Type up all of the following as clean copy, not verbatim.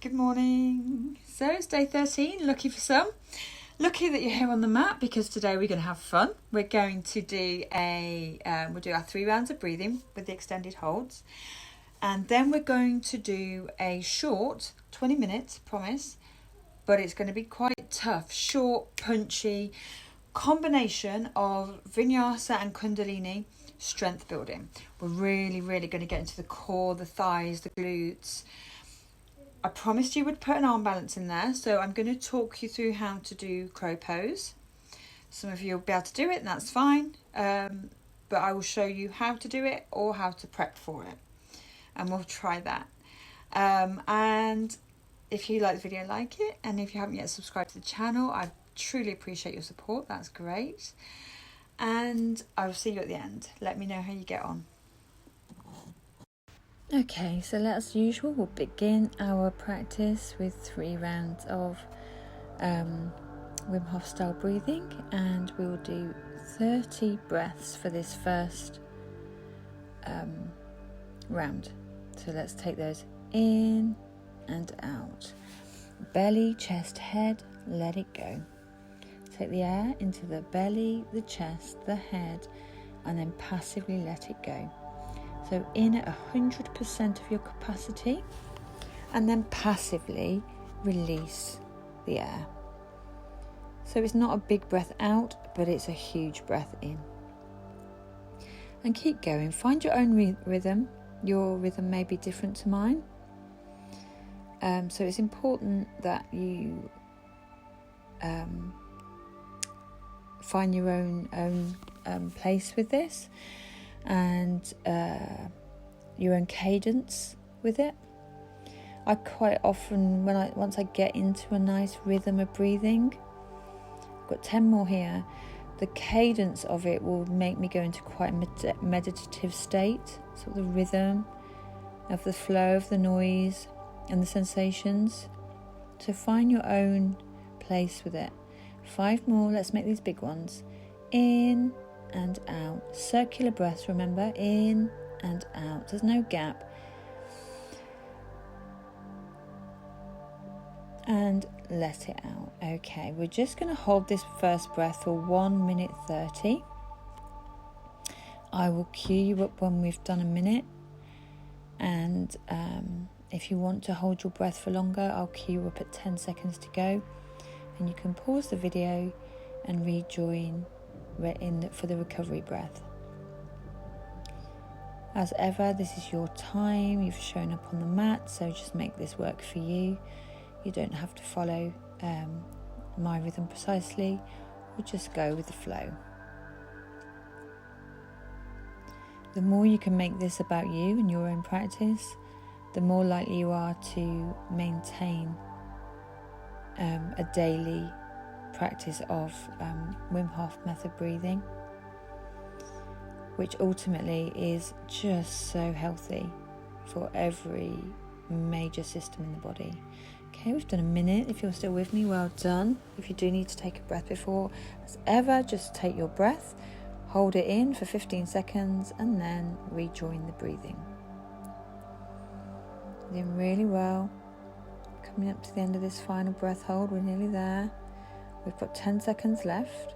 Good morning. So it's day 13, lucky for some. Lucky that you're here on the mat because today we're going to have fun. We're going to do we'll do our 3 rounds of breathing with the extended holds. And then we're going to do a short 20 minutes, promise, but it's going to be quite tough, short, punchy combination of Vinyasa and Kundalini strength building. We're really going to get into the core, the thighs, the glutes. I promised you would put an arm balance in there, so I'm going to talk you through how to do crow pose. Some of you will be able to do it, and that's fine, but I will show you how to do it or how to prep for it, and we'll try that. And if you like the video, like it, and if you haven't yet subscribed to the channel, I truly appreciate your support. That's great, and I will see you at the end. Let me know how you get on. Okay, so as usual, we'll begin our practice with 3 rounds of Wim Hof style breathing, and we will do 30 breaths for this first round. So let's take those in and out. Belly, chest, head, let it go. Take the air into the belly, the chest, the head, and then passively let it go. So in at 100% of your capacity, and then passively release the air. So it's not a big breath out, but it's a huge breath in. And keep going. Find your own rhythm. Your rhythm may be different to mine. So it's important that you find your own place with this, and your own cadence with it. I quite often, once I get into a nice rhythm of breathing, I've got 10 more here, the cadence of it will make me go into quite a meditative state, sort of the rhythm of the flow of the noise and the sensations. So find your own place with it. 5 more, let's make these big ones. In and out. Circular breaths, remember, in and out. There's no gap. And let it out. Okay, we're just going to hold this first breath for 1 minute 30. I will cue you up when we've done a minute, and if you want to hold your breath for longer, I'll cue you up at 10 seconds to go, and you can pause the video and rejoin for the recovery breath. As ever, this is your time. You've shown up on the mat, so just make this work for you. You don't have to follow my rhythm precisely, or just go with the flow. The more you can make this about you and your own practice, the more likely you are to maintain a daily practice of Wim Hof method breathing, which ultimately is just so healthy for every major system in the body. Okay, we've done a minute. If you're still with me, well done. If you do need to take a breath before, as ever, just take your breath, hold it in for 15 seconds, and then rejoin the breathing. Doing really well. Coming up to the end of this final breath hold, we're nearly there. We've got 10 seconds left.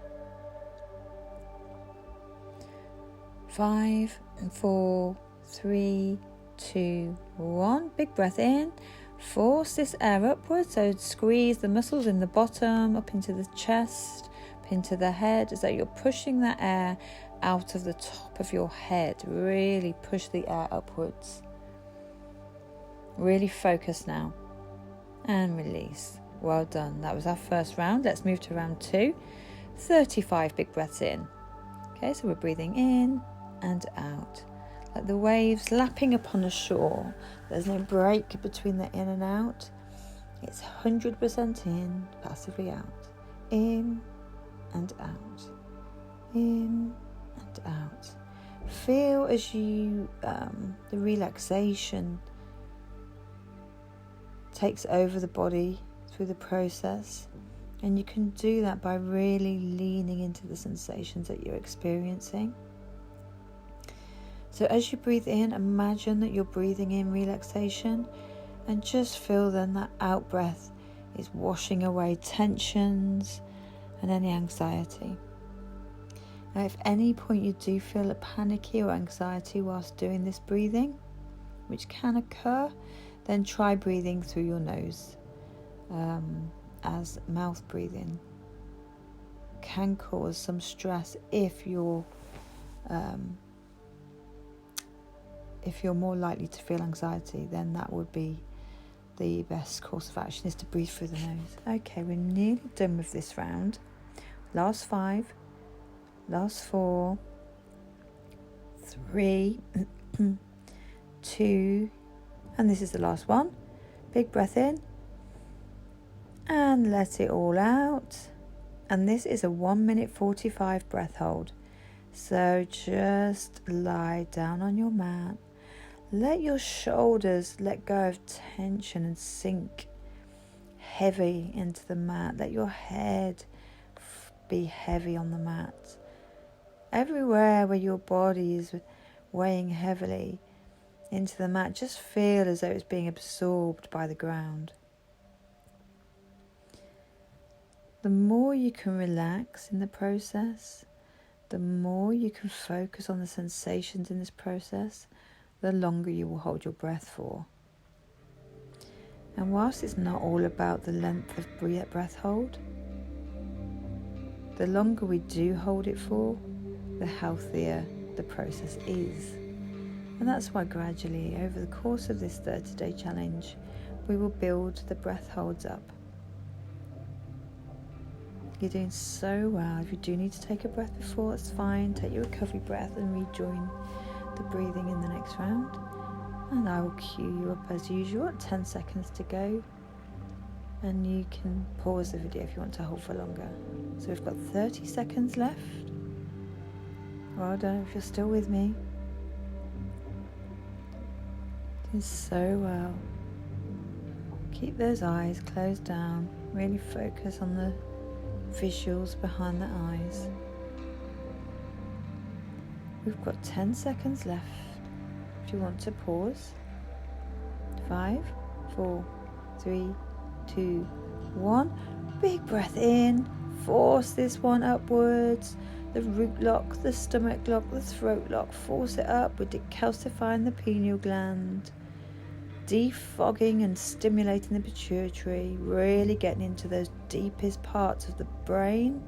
5, 4, 3, 2, 1. Big breath in. Force this air upwards, so squeeze the muscles in the bottom, up into the chest, up into the head, as though you're pushing that air out of the top of your head. Really push the air upwards. Really focus now. And release. Well done. That was our first round. Let's move to round 2. 35 big breaths in. Okay, so we're breathing in and out, like the waves lapping upon a shore. There's no break between the in and out. It's 100% in, passively out. In and out. In and out. Feel as you, the relaxation takes over the body through the process, and you can do that by really leaning into the sensations that you're experiencing. So as you breathe in, imagine that you're breathing in relaxation, And just feel then that out breath is washing away tensions and any anxiety. Now, if at any point you do feel a panicky or anxiety whilst doing this breathing, which can occur, then try breathing through your nose as mouth breathing. Can cause some stress if you're more likely to feel anxiety, then that would be the best course of action, is to breathe through the nose. Okay, we're nearly done with this round. Last 5, last 4, 3, 2, and this is the last one. Big breath in and let it all out. And this is a 1 minute 45 breath hold. So just lie down on your mat. Let your shoulders let go of tension and sink heavy into the mat. Let your head be heavy on the mat. Everywhere where your body is weighing heavily into the mat, just feel as though it's being absorbed by the ground. The more you can relax in the process, the more you can focus on the sensations in this process, the longer you will hold your breath for. And whilst it's not all about the length of breath hold, the longer we do hold it for, the healthier the process is. And that's why gradually, over the course of this 30-day challenge, we will build the breath holds up. You're doing so well. If you do need to take a breath before, it's fine. Take your recovery breath and rejoin the breathing in the next round. And I will cue you up as usual at 10 seconds to go. And you can pause the video if you want to hold for longer. So we've got 30 seconds left. Well done if you're still with me. Doing so well. Keep those eyes closed down. Really focus on the visuals behind the eyes. We've got 10 seconds left. If you want to pause. 5, 4, 3, 2, 1. Big breath in. Force this one upwards. The root lock, the stomach lock, the throat lock. Force it up. We're decalcifying the pineal gland. Defogging and stimulating the pituitary. Really getting into those deepest parts of the brain,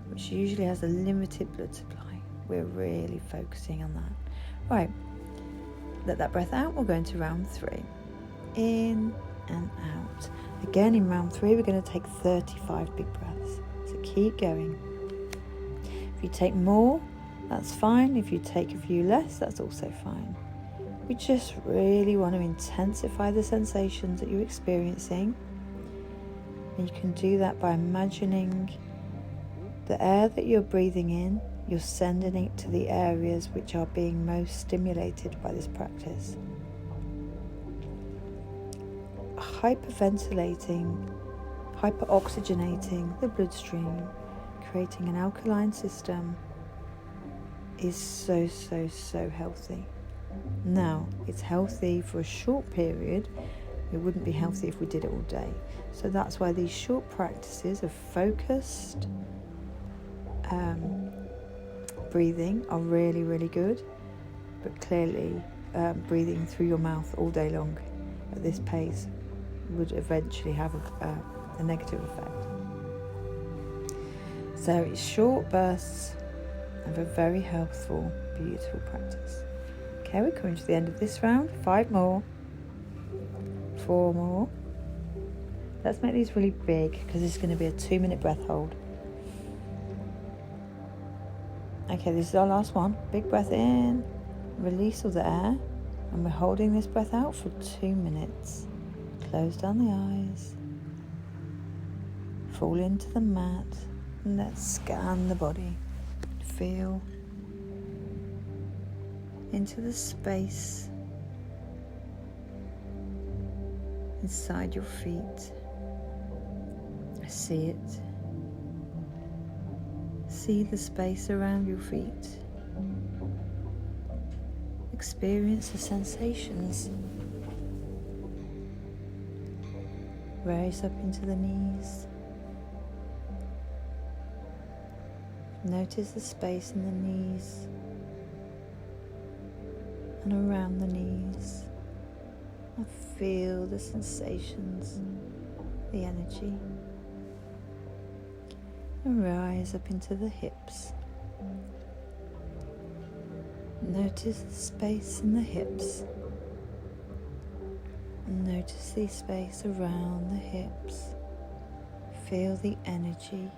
which usually has a limited blood supply. We're really focusing on that. Right. Let that breath out. We'll go into round 3. In and out. Again, in round 3, we're going to take 35 big breaths. So keep going. If you take more, that's fine. If you take a few less, that's also fine. We just really want to intensify the sensations that you're experiencing. And you can do that by imagining the air that you're breathing in, you're sending it to the areas which are being most stimulated by this practice. Hyperventilating, hyperoxygenating the bloodstream, creating an alkaline system is so healthy. Now, it's healthy for a short period. It wouldn't be healthy if we did it all day. So that's why these short practices of focused breathing are really good. But clearly, breathing through your mouth all day long at this pace would eventually have a negative effect. So it's short bursts of a very healthful, beautiful practice. Okay, we're coming to the end of this round. 5 more. 4 more. Let's make these really big because this is going to be a 2-minute breath hold. Okay, this is our last one. Big breath in. Release all the air. And we're holding this breath out for 2 minutes. Close down the eyes. Fall into the mat. And let's scan the body. Feel into the space inside your feet. See it. See the space around your feet. Experience the sensations. Raise up into the knees. Notice the space in the knees and around the knees. And feel the sensations, the energy. And rise up into the hips. Notice the space in the hips. And notice the space around the hips. Feel the energy.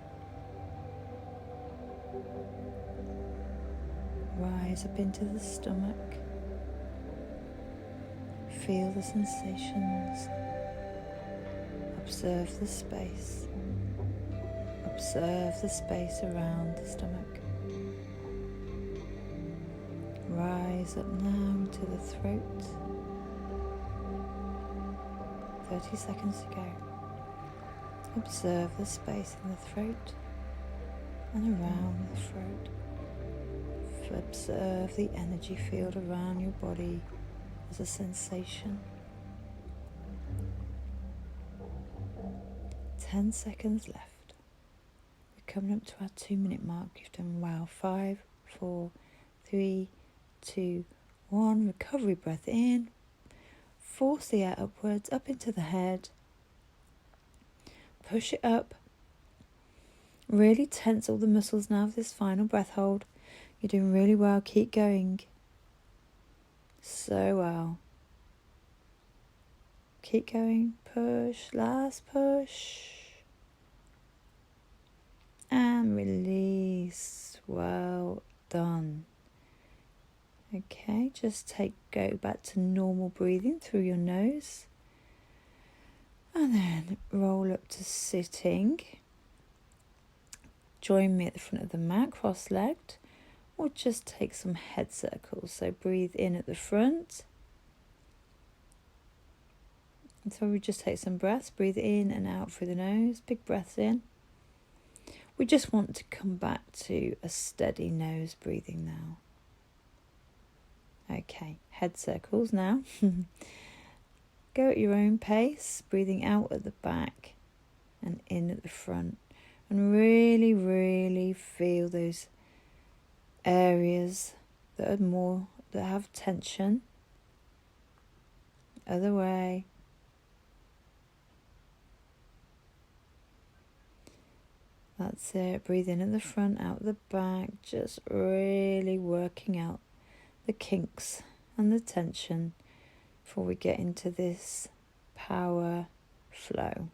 Rise up into the stomach. Feel the sensations. Observe the space. Observe the space around the stomach. Rise up now to the throat. 30 seconds to go. Observe the space in the throat and around the throat. Observe the energy field around your body as a sensation. 10 seconds left. We're coming up to our 2-minute mark. You've done well. 5, 4, 3, 2, 1. Recovery breath in. Force the air upwards, up into the head. Push it up. Really tense all the muscles now of this final breath hold. You're doing really well. Keep going. So well. Keep going. Push. Last push. And release. Well done. Okay, just go back to normal breathing through your nose. And then roll up to sitting. Join me at the front of the mat, cross-legged. Or just take some head circles. So breathe in at the front. And so we just take some breaths. Breathe in and out through the nose. Big breaths in. We just want to come back to a steady nose breathing now. Okay, head circles now. Go at your own pace, breathing out at the back and in at the front. And really, really feel those areas that have tension. Other way. That's it. Breathe in at the front, out the back. Just really working out the kinks and the tension before we get into this power flow.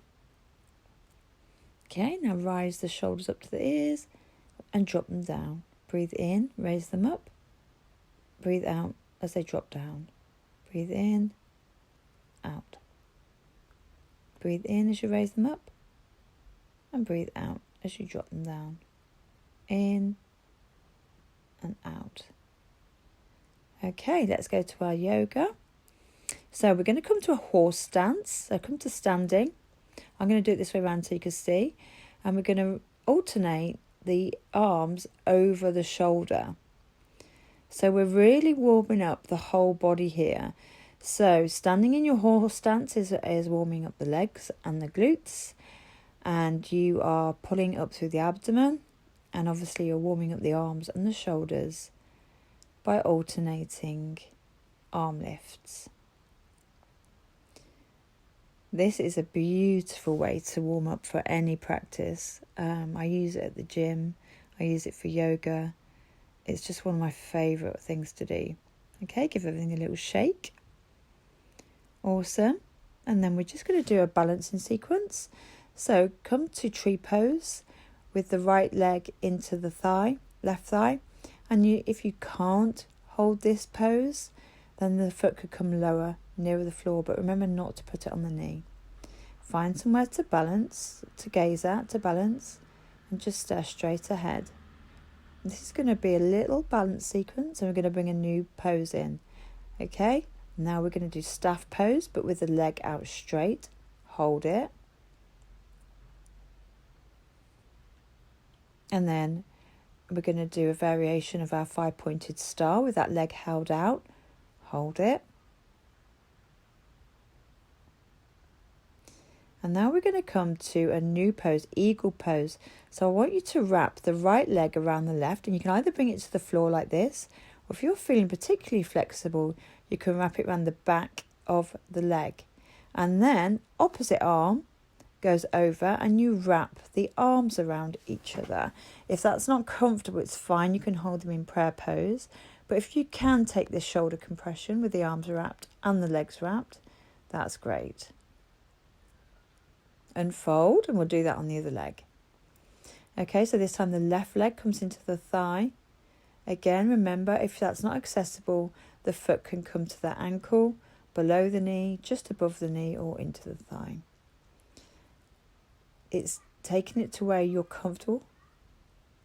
Okay, now rise the shoulders up to the ears and drop them down. Breathe in, raise them up. Breathe out as they drop down. Breathe in, out. Breathe in as you raise them up. And breathe out as you drop them down. In and out. Okay, let's go to our yoga. So we're going to come to a horse stance. So come to standing. I'm going to do it this way around so you can see. And we're going to alternate the arms over the shoulder. So we're really warming up the whole body here. So standing in your horse stance is warming up the legs and the glutes. And you are pulling up through the abdomen. And obviously you're warming up the arms and the shoulders by alternating arm lifts. This is a beautiful way to warm up for any practice. I use it at the gym. I use it for yoga. It's just one of my favourite things to do. Okay, give everything a little shake. Awesome. And then we're just going to do a balancing sequence. So come to tree pose with the right leg into the thigh, left thigh. And if you can't hold this pose, then the foot could come lower, nearer the floor. But remember not to put it on the knee. Find somewhere to balance, to gaze at, to balance. And just stare straight ahead. This is going to be a little balance sequence. And we're going to bring a new pose in. Okay? Now we're going to do staff pose, but with the leg out straight. Hold it. And then we're going to do a variation of our 5-pointed star with that leg held out. Hold it. And now we're going to come to a new pose, eagle pose. So I want you to wrap the right leg around the left, and you can either bring it to the floor like this, or if you're feeling particularly flexible, you can wrap it around the back of the leg. And then opposite arm goes over and you wrap the arms around each other. If that's not comfortable, it's fine. You can hold them in prayer pose. But if you can take this shoulder compression with the arms wrapped and the legs wrapped, that's great. Unfold, and we'll do that on the other leg. Okay, so this time the left leg comes into the thigh. Again, remember, if that's not accessible, the foot can come to the ankle, below the knee, just above the knee, or into the thigh. It's taking it to where you're comfortable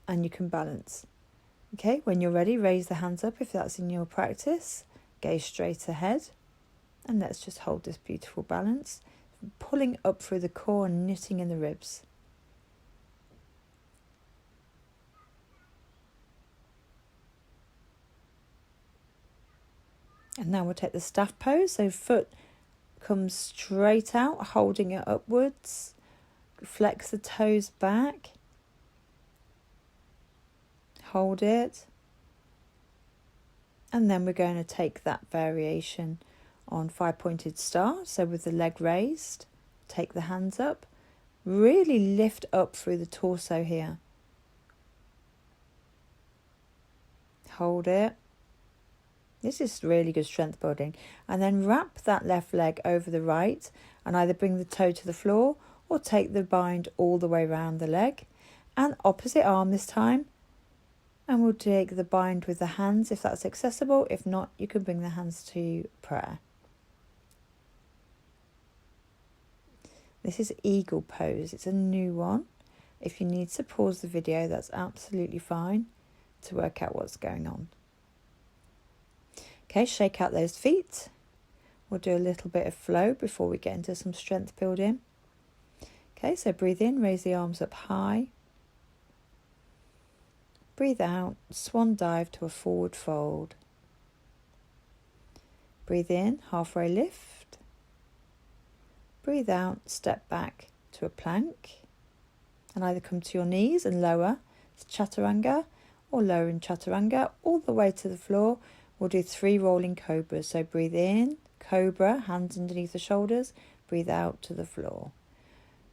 and you can balance. Okay, when you're ready, raise the hands up if that's in your practice. Gaze straight ahead. And let's just hold this beautiful balance. Pulling up through the core and knitting in the ribs. And now we'll take the staff pose. So foot comes straight out, holding it upwards. Flex the toes back. Hold it. And then we're going to take that variation on 5-pointed star. So with the leg raised, take the hands up. Really lift up through the torso here. Hold it. This is really good strength building. And then wrap that left leg over the right and either bring the toe to the floor or take the bind all the way around the leg. And opposite arm this time. And we'll take the bind with the hands if that's accessible. If not, you can bring the hands to prayer. This is eagle pose. It's a new one. If you need to pause the video, that's absolutely fine to work out what's going on. Okay, shake out those feet. We'll do a little bit of flow before we get into some strength building. Okay, so breathe in, raise the arms up high. Breathe out, swan dive to a forward fold. Breathe in, halfway lift. Breathe out, step back to a plank. And either come to your knees and lower to chaturanga, or lower in chaturanga all the way to the floor. We'll do 3 rolling cobras. So breathe in, cobra, hands underneath the shoulders. Breathe out to the floor.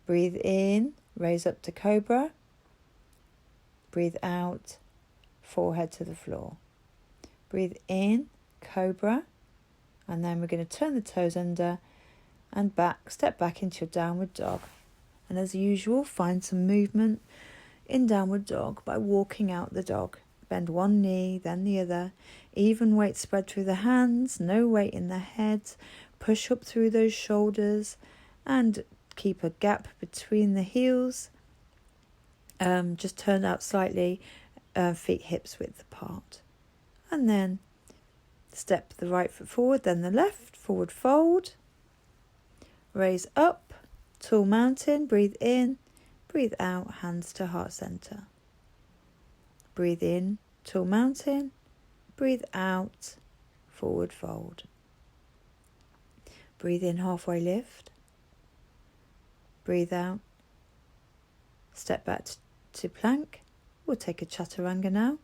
Breathe in, raise up to cobra. Breathe out, forehead to the floor. Breathe in, cobra. And then we're going to turn the toes under and back, step back into your downward dog. And as usual, find some movement in downward dog by walking out the dog. Bend one knee, then the other. Even weight spread through the hands, no weight in the head. Push up through those shoulders and keep a gap between the heels. Just turn out slightly, feet hips width apart. And then step the right foot forward, then the left, forward fold. Raise up, tall mountain, breathe in, breathe out, hands to heart center. Breathe in, tall mountain, breathe out, forward fold. Breathe in, halfway lift. Breathe out, step back to plank. We'll take a chaturanga now.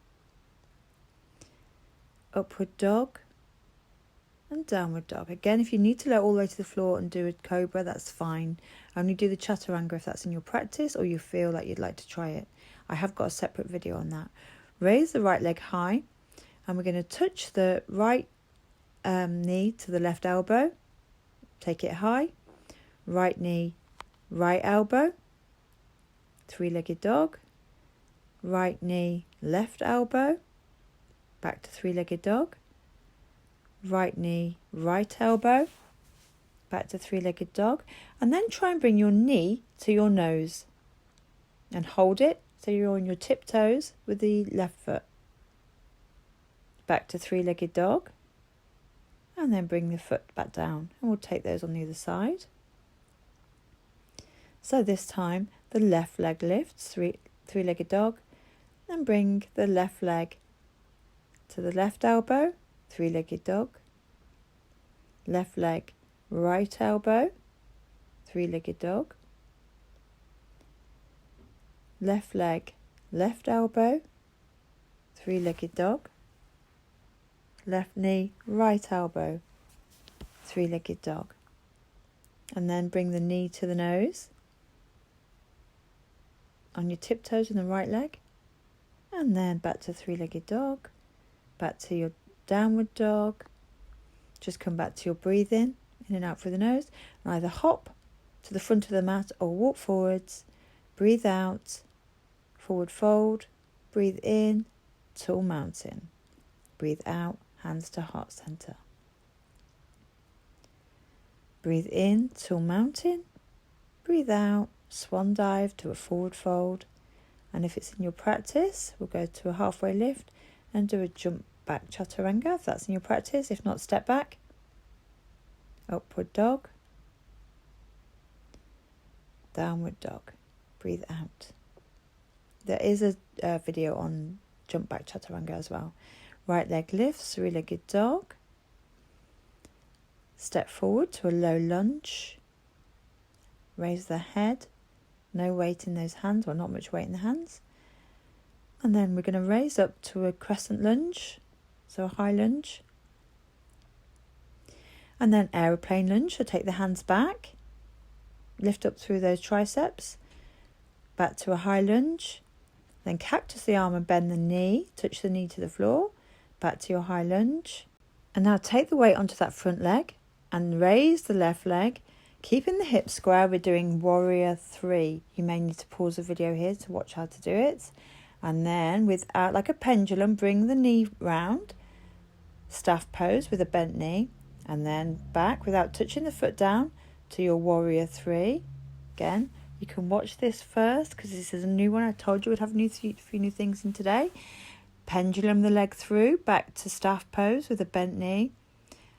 Upward dog and downward dog. Again, if you need to let all the way to the floor and do a cobra, that's fine. Only do the chaturanga if that's in your practice or you feel like you'd like to try it. I have got a separate video on that. Raise the right leg high and we're going to touch the right knee to the left elbow. Take it high. Right knee, right elbow. 3-legged dog. Right knee, left elbow. Back to 3-legged dog. Right knee, right elbow. Back to 3-legged dog. And then try and bring your knee to your nose. And hold it so you're on your tiptoes with the left foot. Back to 3-legged dog. And then bring the foot back down. And we'll take those on the other side. So this time the left leg lifts, 3-legged dog. And bring the left leg to the left elbow, 3-legged dog. Left leg, right elbow, 3-legged dog. left leg, left elbow, three-legged dog, left knee, right elbow, three-legged dog. And then bring the knee to the nose, on your tiptoes in the right leg, and then back to three-legged dog, back to your downward dog. Just come back to your breathing, in and out through the nose, and either hop to the front of the mat or walk forwards. Breathe out, forward fold, breathe in, tall mountain. Breathe out, hands to heart center. Breathe in, tall mountain. Breathe out, swan dive to a forward fold. And if it's in your practice, we'll go to a halfway lift and do a jump back chaturanga, if that's in your practice. If not, step back. Upward dog. Downward dog. Breathe out. There is a video on jump back chaturanga as well. Right leg lifts, three-legged dog. Step forward to a low lunge. Raise the head. No weight in those hands, or not much weight in the hands. And then we're going to raise up to a crescent lunge, so a high lunge. And then aeroplane lunge, so take the hands back. Lift up through those triceps. Back to a high lunge. Then cactus the arm and bend the knee. Touch the knee to the floor. Back to your high lunge. And now take the weight onto that front leg and raise the left leg. Keeping the hips square, we're doing warrior 3. You may need to pause the video here to watch how to do it. And then without, like a pendulum, bring the knee round. Staff pose with a bent knee. And then back without touching the foot down to your warrior 3. Again, you can watch this first because this is a new one. I told you we'd have a few new things in today. Pendulum the leg through, back to staff pose with a bent knee.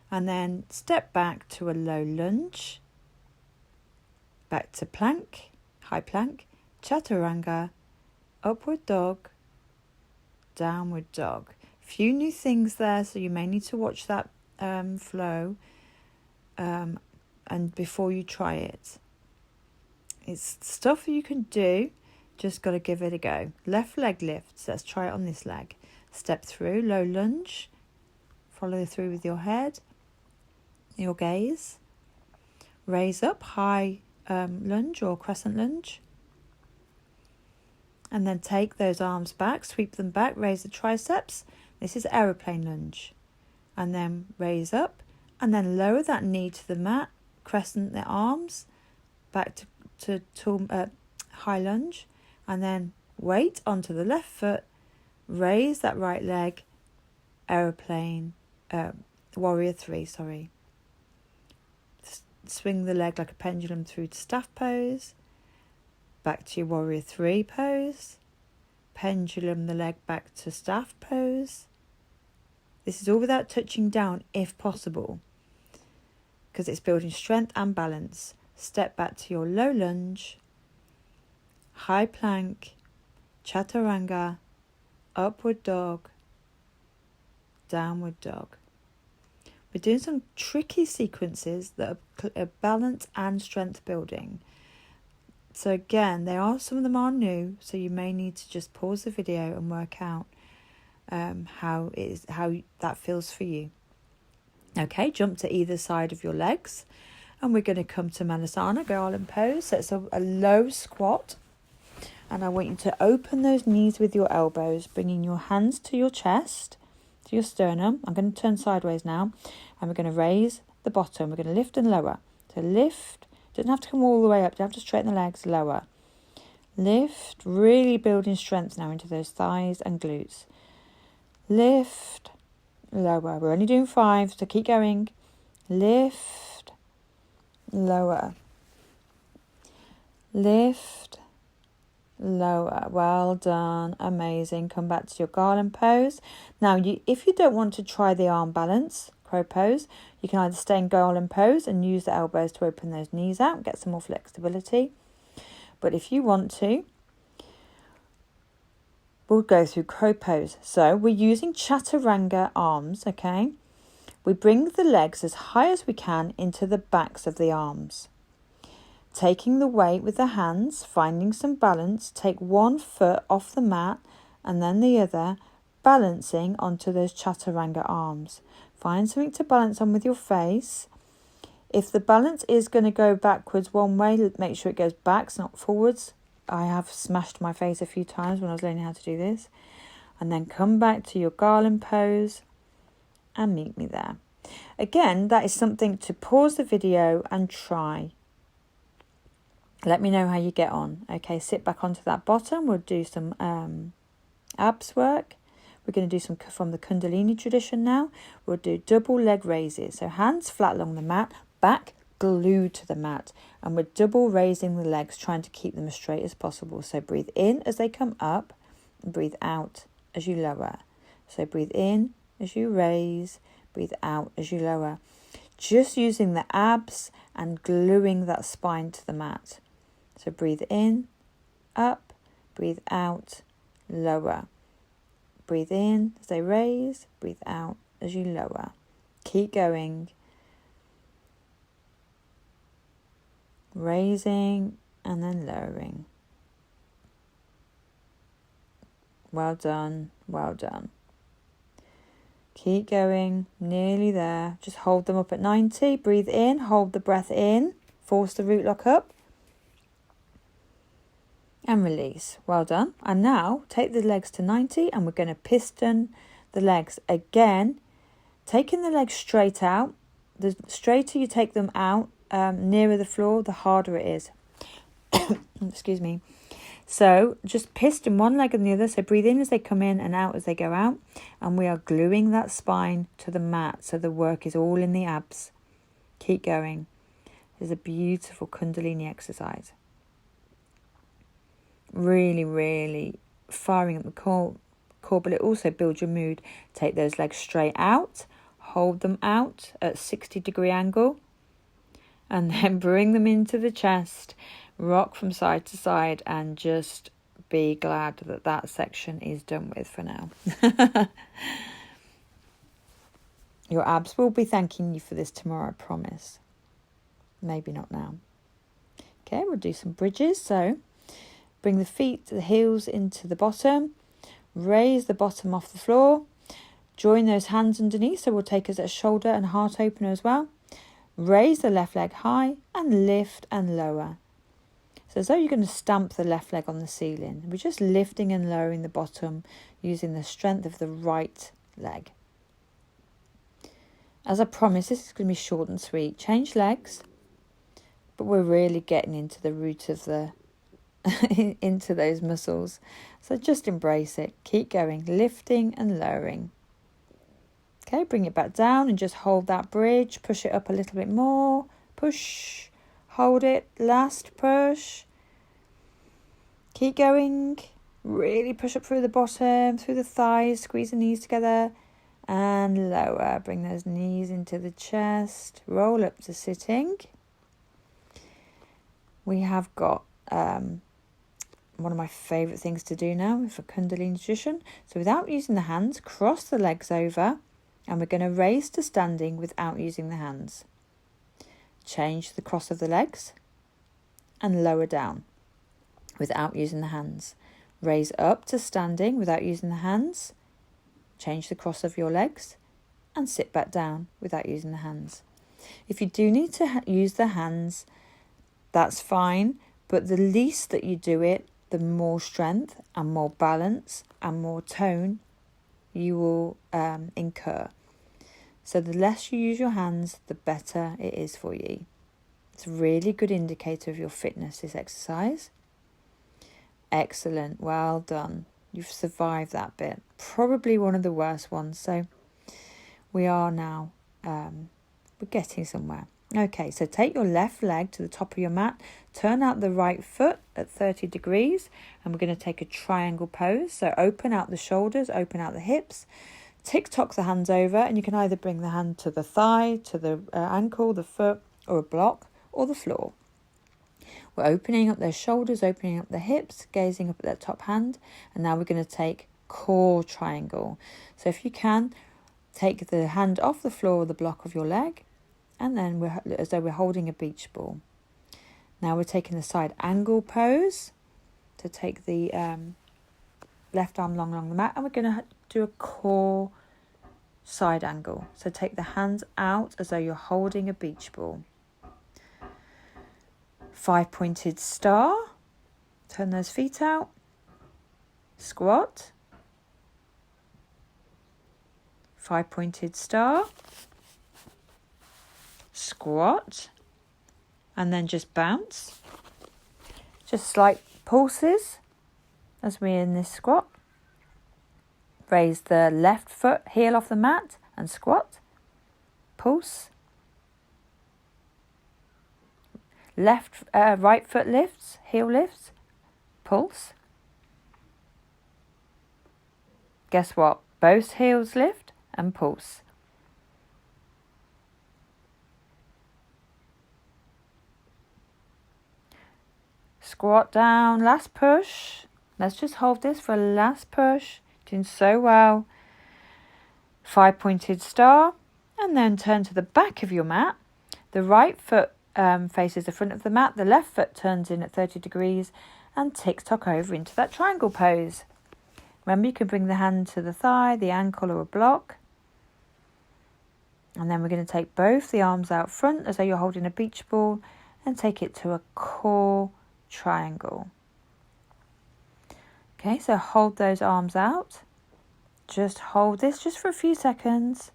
And then step back to a low lunge. Back to plank, high plank, chaturanga, upward dog, downward dog. Few new things there, so you may need to watch that flow and before you try it. It's stuff you can do, just got to give it a go. Left leg lifts, let's try it on this leg. Step through, low lunge, follow through with your head, your gaze. Raise up, high lunge or crescent lunge. And then take those arms back, sweep them back, raise the triceps. This is aeroplane lunge. And then raise up and then lower that knee to the mat, crescent the arms, back to high lunge. And then weight onto the left foot, raise that right leg, aeroplane, warrior 3, sorry. Swing the leg like a pendulum through to staff pose. Back to your warrior 3 pose. Pendulum the leg back to staff pose. This is all without touching down if possible, because it's building strength and balance. Step back to your low lunge. High plank. Chaturanga. Upward dog. Downward dog. We're doing some tricky sequences that are balance and strength building. So again, some of them are new, so you may need to just pause the video and work out how that feels for you. Okay, jump to either side of your legs, and we're going to come to Manasana, garland pose. So it's a low squat, and I want you to open those knees with your elbows, bringing your hands to your chest, to your sternum. I'm going to turn sideways now, and we're going to raise the bottom. We're going to lift and lower. So lift, doesn't have to come all the way up, you have to straighten the legs, lower. Lift, really building strength now into those thighs and glutes. Lift, lower. We're only doing 5, so keep going. Lift, lower. Lift, lower. Well done. Amazing. Come back to your garland pose. Now, if you don't want to try the arm balance, crow pose, you can either stay in garland pose and use the elbows to open those knees out, get some more flexibility. But if you want to, we'll go through crow pose. So we're using chaturanga arms, okay? We bring the legs as high as we can into the backs of the arms. taking the weight with the hands, finding some balance. Take one foot off the mat and then the other, balancing onto those chaturanga arms. Find something to balance on with your face. If the balance is going to go backwards one way, make sure it goes backs, not forwards. I have smashed my face a few times when I was learning how to do this. And then come back to your garland pose and meet me there. Again, that is something to pause the video and try. Let me know how you get on. Okay, sit back onto that bottom. We'll do some abs work. We're going to do some from the Kundalini tradition now. We'll do double leg raises. So hands flat along the mat, back glued to the mat. And we're double raising the legs, trying to keep them as straight as possible. So breathe in as they come up and breathe out as you lower. So breathe in as you raise, breathe out as you lower. Just using the abs and gluing that spine to the mat. So breathe in, up, breathe out, lower. Breathe in as they raise, breathe out as you lower. Keep going. Raising and then lowering. Well done, well done. Keep going, nearly there. Just hold them up at 90. Breathe in, hold the breath in. Force the root lock up. And release. Well done. And now take the legs to 90 and we're going to piston the legs again. Taking the legs straight out. The straighter you take them out, nearer the floor, the harder it is. Excuse me. So just piston one leg and the other. So breathe in as they come in and out as they go out. And we are gluing that spine to the mat. So the work is all in the abs. Keep going. This is a beautiful Kundalini exercise. Really, really firing up the core, but it also builds your mood. Take those legs straight out. Hold them out at 60-degree angle. And then bring them into the chest. Rock from side to side and just be glad that that section is done with for now. Your abs will be thanking you for this tomorrow, I promise. Maybe not now. Okay, we'll do some bridges. So bring the feet, the heels into the bottom. Raise the bottom off the floor. Join those hands underneath. So we'll take us a shoulder and heart opener as well. Raise the left leg high and lift and lower. So as though you're going to stamp the left leg on the ceiling. We're just lifting and lowering the bottom using the strength of the right leg. As I promised, this is going to be short and sweet. Change legs, but we're really getting into the root of the into those muscles. So just embrace it. Keep going, lifting and lowering. Okay, bring it back down and just hold that bridge. Push it up a little bit more. Push. Hold it. Last push. Keep going. Really push up through the bottom, through the thighs. Squeeze the knees together. And lower. Bring those knees into the chest. Roll up to sitting. We have got one of my favourite things to do now for Kundalini tradition. So without using the hands, cross the legs over. And we're going to raise to standing without using the hands. Change the cross of the legs. And lower down without using the hands. Raise up to standing without using the hands. Change the cross of your legs. And sit back down without using the hands. If you do need to use the hands, that's fine. But the least that you do it, the more strength and more balance and more tone you will incur. So the less you use your hands, the better it is for you. It's a really good indicator of your fitness, this exercise. Excellent. Well done. You've survived that bit. Probably one of the worst ones. So we are now, we're getting somewhere. Okay, so take your left leg to the top of your mat. Turn out the right foot at 30 degrees. And we're going to take a triangle pose. So open out the shoulders, open out the hips. Tick-tock the hands over, and you can either bring the hand to the thigh, to the ankle, the foot, or a block, or the floor. We're opening up those shoulders, opening up the hips, gazing up at that top hand, and now we're going to take core triangle. So if you can, take the hand off the floor or the block of your leg, and then as though we're holding a beach ball. Now we're taking the side angle pose to take the left arm long along the mat, and we're going to do a core side angle. So take the hands out as though you're holding a beach ball. 5-pointed star. Turn those feet out. Squat. 5-pointed star. Squat. And then just bounce. Just slight pulses as we're in this squat. Raise the left foot, heel off the mat and squat. Pulse. Right foot lifts, heel lifts, pulse. Guess what? Both heels lift and pulse. Squat down, last push. Let's just hold this for a last push. Doing so well. 5-pointed star. And then turn to the back of your mat. The right foot faces the front of the mat. The left foot turns in at 30 degrees and tick-tock over into that triangle pose. Remember, you can bring the hand to the thigh, the ankle or a block. And then we're going to take both the arms out front as though you're holding a beach ball and take it to a core triangle. Okay, so hold those arms out. Just hold this just for a few seconds.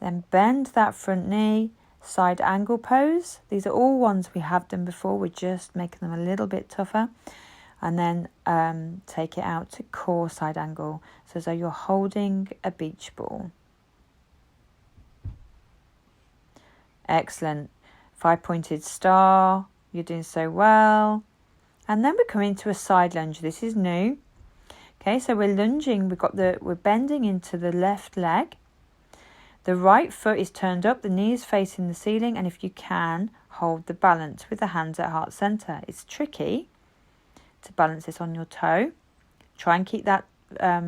Then bend that front knee, side angle pose. These are all ones we have done before. We're just making them a little bit tougher. And then take it out to core side angle. So as though you're holding a beach ball. Excellent. 5-pointed star. You're doing so well. And then we're coming to a side lunge. This is new. Okay, so we're lunging. We're bending into the left leg. The right foot is turned up. The knee is facing the ceiling. And if you can, hold the balance with the hands at heart center. It's tricky to balance this on your toe. Try and keep that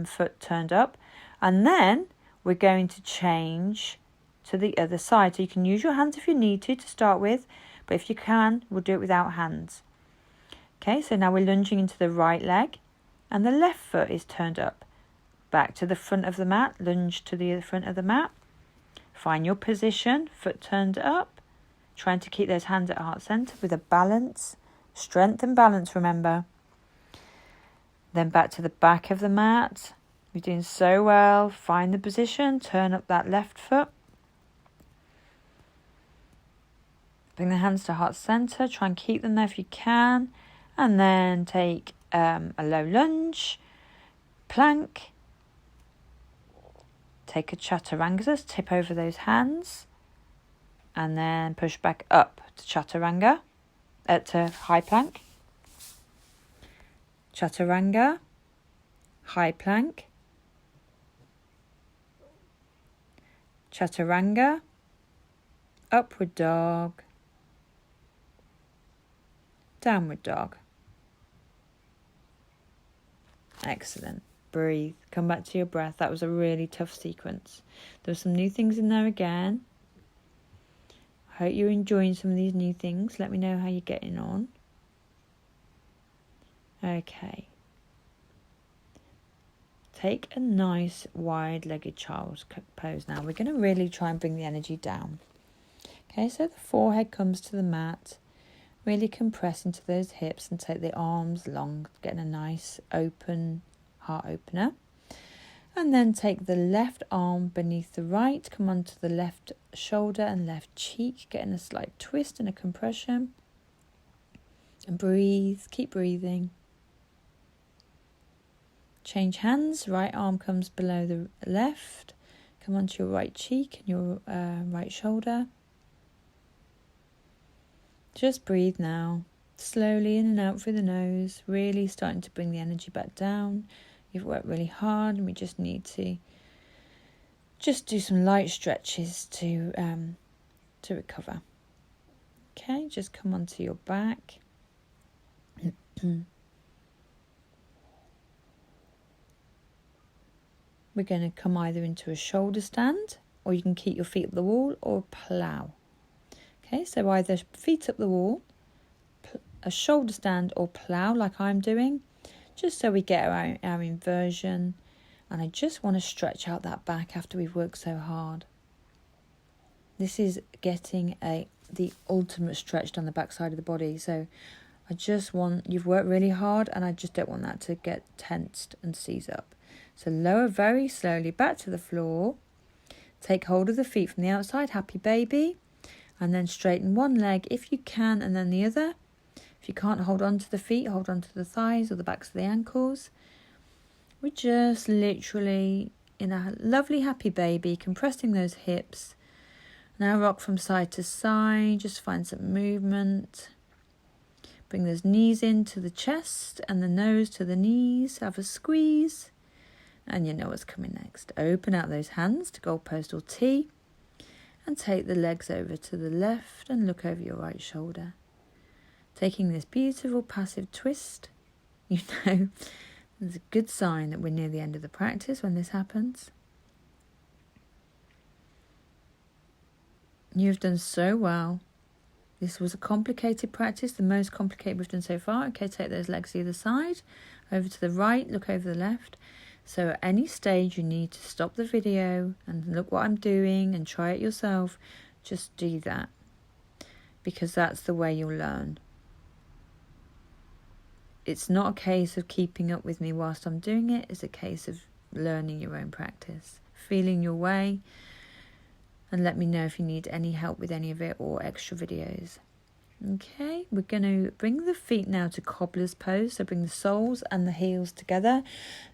foot turned up. And then we're going to change to the other side. So you can use your hands if you need to start with. But if you can, we'll do it without hands. Okay, so now we're lunging into the right leg. And the left foot is turned up. Back to the front of the mat. Lunge to the front of the mat. Find your position. Foot turned up. Trying to keep those hands at heart center with a balance. Strength and balance, remember. Then back to the back of the mat. You're doing so well. Find the position. Turn up that left foot. Bring the hands to heart center. Try and keep them there if you can. And then take a low lunge. Plank. Take a chaturanga. Tip over those hands. And then push back up to chaturanga. To high plank. Chaturanga. High plank. Chaturanga. Upward dog. Downward dog. Excellent. Breathe. Come back to your breath. That was a really tough sequence. There were some new things in there again. I hope you're enjoying some of these new things. Let me know how you're getting on. Okay. Take a nice wide-legged child's pose now. We're going to really try and bring the energy down. Okay, so the forehead comes to the mat. Really compress into those hips and take the arms long, getting a nice open heart opener. And then take the left arm beneath the right, come onto the left shoulder and left cheek, getting a slight twist and a compression. And breathe, keep breathing. Change hands, right arm comes below the left, come onto your right cheek and your right shoulder. Just breathe now, slowly in and out through the nose, really starting to bring the energy back down. You've worked really hard and we just need to just do some light stretches to recover. Okay, just come onto your back. We're going to come either into a shoulder stand or you can keep your feet up the wall or plough. Okay, so either feet up the wall a shoulder stand or plow like I'm doing, just so we get our inversion. And I just want to stretch out that back after we've worked so hard. This is getting the ultimate stretch down the back side of the body. So I just want, you've worked really hard and I just don't want that to get tensed and seize up. So lower very slowly back to the floor. Take hold of the feet from the outside, happy baby. And then straighten one leg if you can and then the other. If you can't hold on to the feet, hold on to the thighs or the backs of the ankles. We're just literally in a lovely happy baby, compressing those hips. Now rock from side to side, just find some movement. Bring those knees into the chest and the nose to the knees. Have a squeeze. And you know what's coming next. Open out those hands to goalpost or T. And take the legs over to the left and look over your right shoulder. Taking this beautiful passive twist, you know, there's a good sign that we're near the end of the practice when this happens. You've done so well. This was a complicated practice, the most complicated we've done so far. Okay, take those legs either side, over to the right, look over the left. So at any stage you need to stop the video and look what I'm doing and try it yourself. Just do that, because that's the way you'll learn. It's not a case of keeping up with me whilst I'm doing it. It's a case of learning your own practice, feeling your way, and let me know if you need any help with any of it or extra videos. Okay, we're going to bring the feet now to cobbler's pose. So bring the soles and the heels together.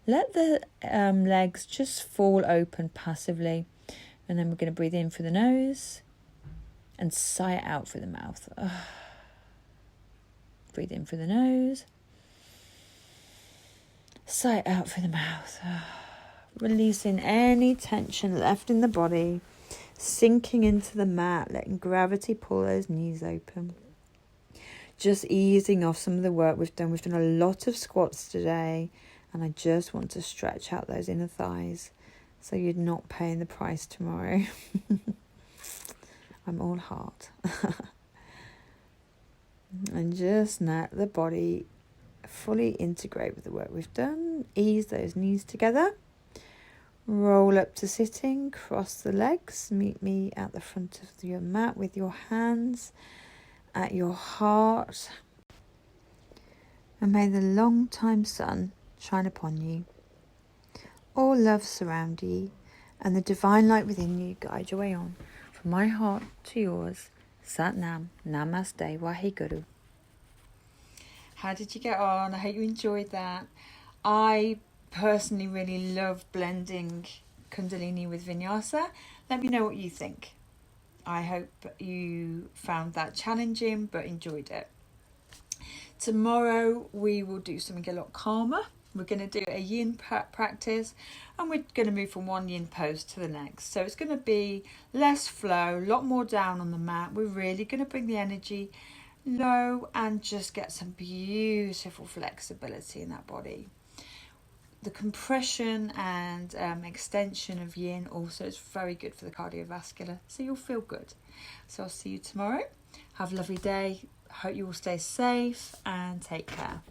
Let the legs just fall open passively. And then we're going to breathe in through the nose and sigh it out through the mouth. Breathe in through the nose. Sigh it out through the mouth. Releasing any tension left in the body. Sinking into the mat, letting gravity pull those knees open. Just easing off some of the work we've done. We've done a lot of squats today, and I just want to stretch out those inner thighs so you're not paying the price tomorrow. I'm all heart. And just let the body fully integrate with the work we've done. Ease those knees together. Roll up to sitting, cross the legs, meet me at the front of your mat with your hands at your heart. And may the long time sun shine upon you. All love surround you, and the divine light within you guide your way on. From my heart to yours, Sat Nam, Namaste, Waheguru. How did you get on? I hope you enjoyed that. I personally really love blending Kundalini with Vinyasa. Let me know what you think. I hope you found that challenging but enjoyed it. Tomorrow we will do something a lot calmer. We're going to do a yin practice, and we're going to move from one yin pose to the next. So it's going to be less flow, a lot more down on the mat. We're really going to bring the energy low and just get some beautiful flexibility in that body. The compression and extension of yin also is very good for the cardiovascular, so you'll feel good. So I'll see you tomorrow. Have a lovely day. Hope you all stay safe and take care.